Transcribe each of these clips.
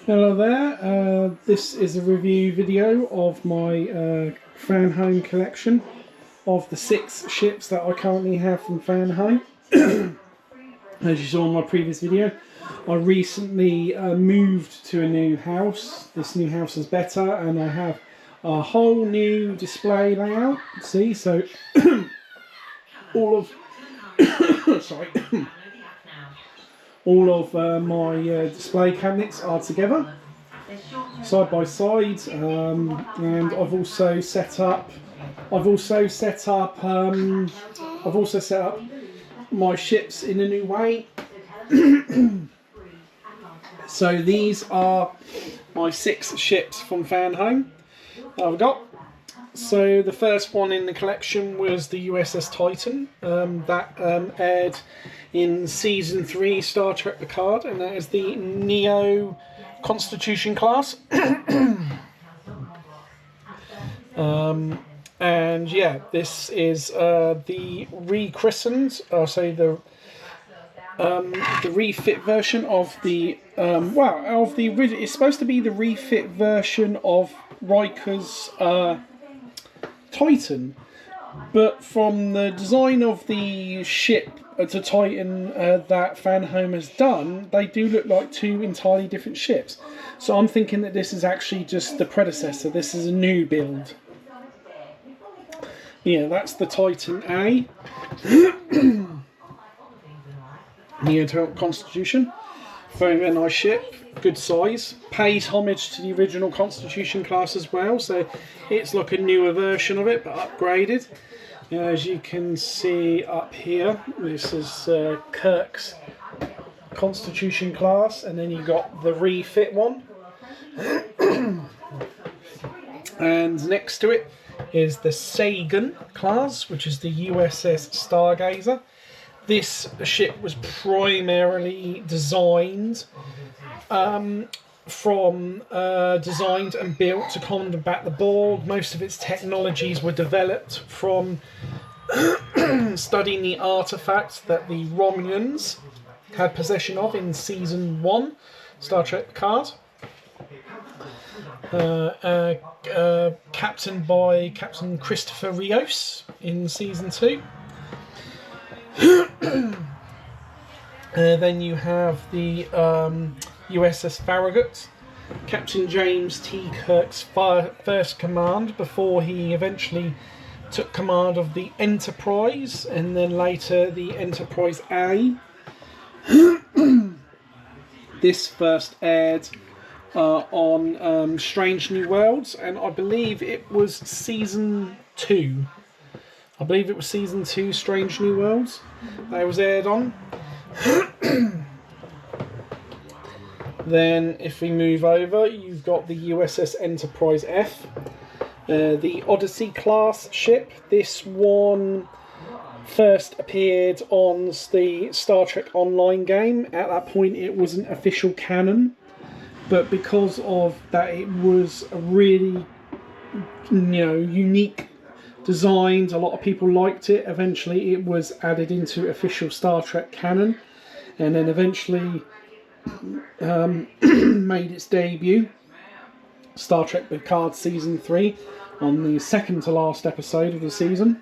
Hello there, this is a review video of my Fanhome collection of the 6 ships that I currently have from Fanhome. As you saw in my previous video, I recently moved to a new house. This new house is better and I have a whole new display layout. See, so all of sorry. All of my display cabinets are together, side by side, and I've also set up my ships in a new way. So these are my 6 ships from Fanhome I've got. So the first one in the collection was the U.S.S. Titan that aired in Season 3 Star Trek Picard, and that is the Neo Constitution class. And yeah, this is the rechristened, the refit version of the it's supposed to be the refit version of Riker's Titan, but from the design of the ship to Titan that Fanhome has done, they do look like 2 entirely different ships. So I'm thinking that this is actually just the predecessor. This is a new build. Yeah, that's the Titan A. Neo Constitution. Very, very nice ship. Good size. Pays homage to the original Constitution class as well. So it's like a newer version of it, but upgraded. As you can see up here, this is Kirk's Constitution class, and then you got the refit one. And next to it is the Sagan class, which is the U.S.S. Stargazer. This ship was primarily designed designed and built to combat the Borg. Most of its technologies were developed from studying the artifacts that the Romulans had possession of in Season 1 Star Trek Picard. Captained by Captain Christopher Rios in Season 2. Then you have the U.S.S. Farragut, Captain James T. Kirk's first command before he eventually took command of the Enterprise, and then later the Enterprise A. This first aired on Strange New Worlds, and I believe it was Season 2. I believe it was Season 2 Strange New Worlds that it was aired on. Then if we move over, you've got the USS Enterprise F, the Odyssey class ship. This one first appeared on the Star Trek Online game. At that point it wasn't official canon, but because of that it was a really unique designed, a lot of people liked it. Eventually it was added into official Star Trek canon, and then eventually made its debut Star Trek Picard Season 3 on the second to last episode of the season.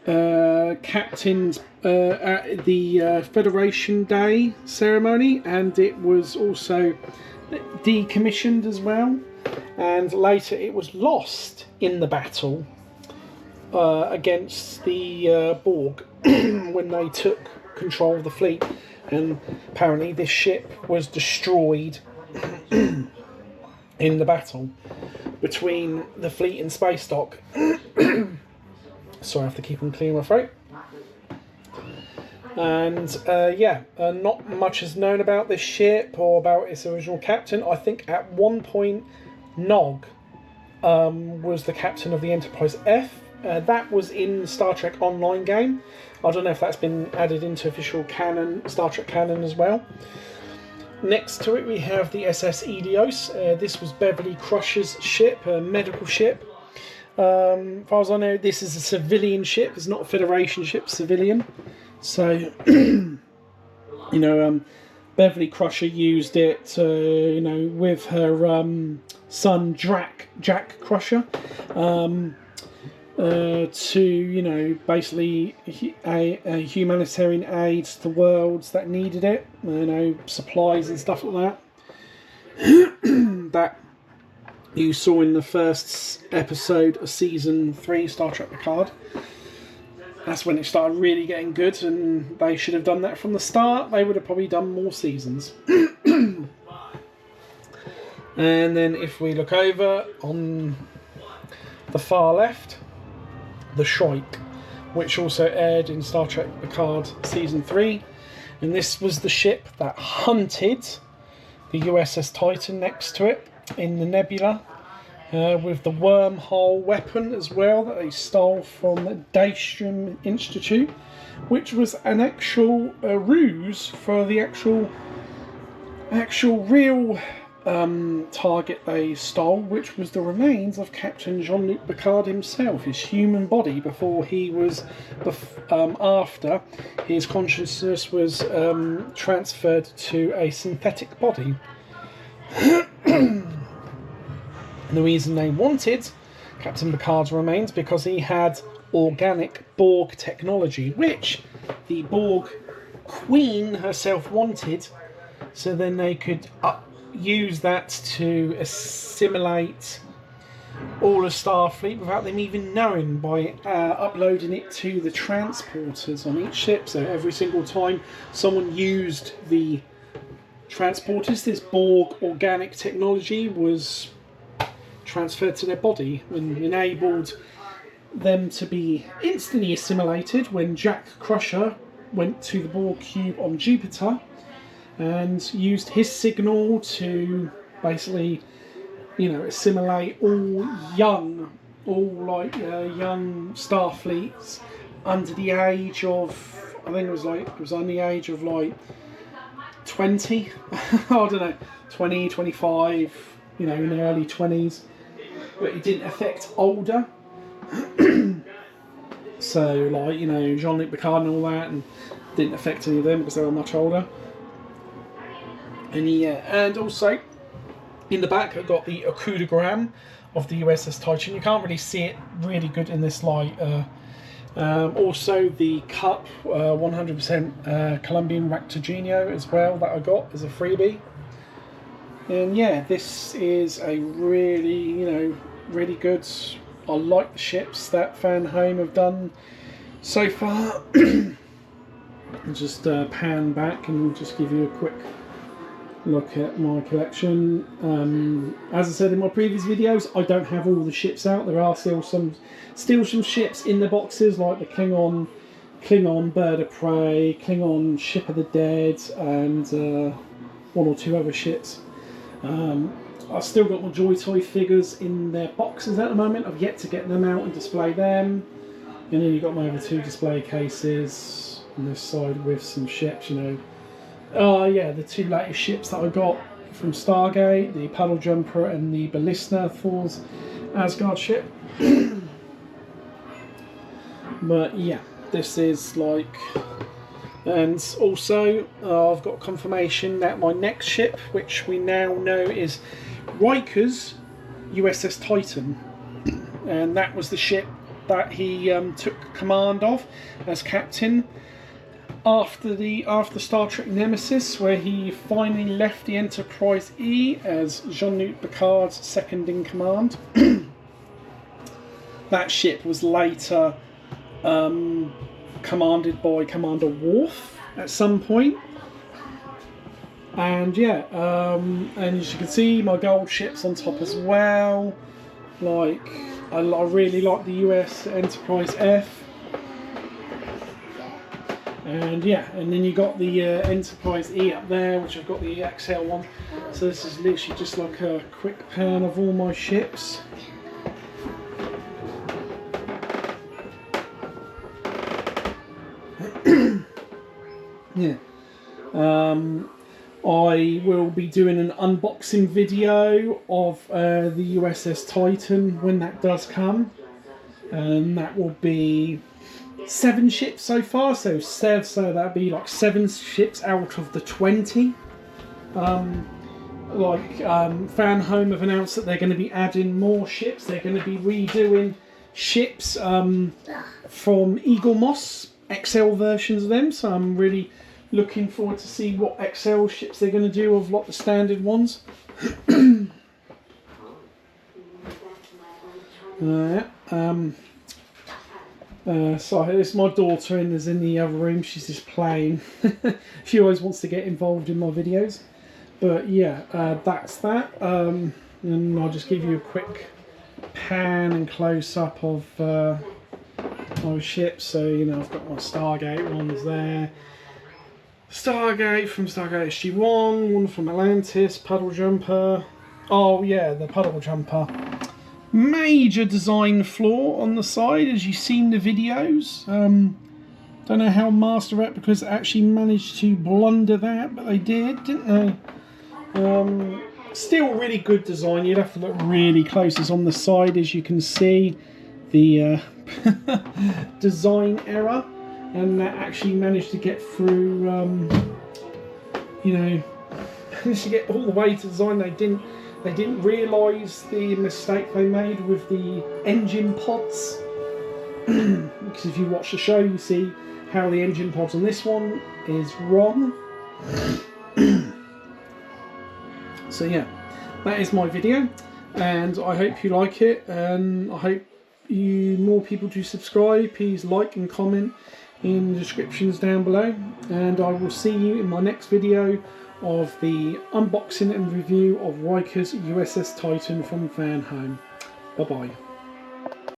Captained at the Federation Day ceremony, and it was also decommissioned as well, and later it was lost in the battle against the Borg when they took control of the fleet, and apparently this ship was destroyed in the battle between the fleet and space dock. Sorry, I have to keep on clearing my throat. And not much is known about this ship or about its original captain. I think at one point Nog was the captain of the Enterprise F. That was in the Star Trek Online game. I don't know if that's been added into official canon, Star Trek canon as well. Next to it we have the SS Eleos. This was Beverly Crusher's ship, a medical ship. As far as I know, this is a civilian ship. It's not a Federation ship, civilian. So, you know, Beverly Crusher used it, you know, with her son Jack Crusher, to, you know, basically a humanitarian aid to worlds that needed it, you know, supplies and stuff like that. That you saw in the first episode of season 3, Star Trek Picard. That's when it started really getting good, and they should have done that from the start. They would have probably done more seasons. And then if we look over on the far left, the Shrike, which also aired in Star Trek Picard Season 3. And this was the ship that hunted the U.S.S. Titan next to it in the nebula. With the wormhole weapon as well that they stole from the Daystrom Institute, which was an actual ruse for the actual real target they stole, which was the remains of Captain Jean-Luc Picard himself, his human body, before he was after his consciousness was transferred to a synthetic body. And the reason they wanted Captain Picard's remains because he had organic Borg technology, which the Borg Queen herself wanted, so then they could use that to assimilate all of Starfleet without them even knowing, by uploading it to the transporters on each ship. So every single time someone used the transporters, this Borg organic technology was transferred to their body and enabled them to be instantly assimilated when Jack Crusher went to the Borg cube on Jupiter and used his signal to basically, you know, assimilate all young Starfleets under the age of, I think it was on the age of like 20, I don't know, 20, 25, you know, in the early 20s. But it didn't affect older. So, like, you know, Jean-Luc Picard and all that, and didn't affect any of them because they were much older. And yeah, and also in the back I've got the oculogram of the U.S.S. Titan. You can't really see it really good in this light. Also the cup, 100% Colombian Ractogenio as well, that I got as a freebie. And yeah, this is a really, you know, really good. I like the ships that Fanhome have done so far. Just pan back and just give you a quick look at my collection. As I said in my previous videos, I don't have all the ships out. There are still some ships in the boxes, like the Klingon Bird of Prey, Klingon Ship of the Dead, and one or two other ships. I've still got my Joy Toy figures in their boxes at the moment. I've yet to get them out and display them. And then you've got my other two display cases on this side with some ships, you know. Yeah, the two latest ships that I got from Stargate, the Paddle Jumper and the Ballista, Thor's Asgard ship. But yeah, this is like... And also, I've got confirmation that my next ship, which we now know is Riker's U.S.S. Titan, and that was the ship that he took command of as captain after Star Trek Nemesis, where he finally left the Enterprise E as Jean-Luc Picard's second in command. That ship was later commanded by Commander Worf at some point. And yeah, and as you can see, my gold ship's on top as well. Like, I really like the US Enterprise F. And yeah, and then you got the Enterprise E up there, which I've got the XL one. So this is literally just like a quick pan of all my ships. Yeah. I will be doing an unboxing video of the U.S.S. Titan when that does come. And that will be 7 ships so far, so that'd be like 7 ships out of the 20. Fanhome have announced that they're going to be adding more ships. They're going to be redoing ships from Eagle Moss, XL versions of them. So I'm really looking forward to see what XL ships they're going to do of like the standard ones. So it's my daughter and is in the other room. She's just playing. She always wants to get involved in my videos. But yeah, that's that. And I'll just give you a quick pan and close up of my ships. So you know, I've got my Stargate ones there. Stargate from Stargate SG-1, one from Atlantis, Puddle Jumper. Oh yeah, the Puddle Jumper. Major design flaw on the side, as you've seen the videos. Don't know how Master Replicas actually managed to blunder that, but they did, didn't they? Still really good design. You'd have to look really close. It's on the side, as you can see, the design error, and that actually managed to get through. You know, managed to get all the way to design. They didn't realise the mistake they made with the engine pods. Because if you watch the show, you see how the engine pods on this one is wrong. So yeah, that is my video, and I hope you like it, and I hope more people do subscribe. Please like and comment in the descriptions down below, and I will see you in my next video of the unboxing and review of Riker's USS Titan from Fanhome. Bye bye.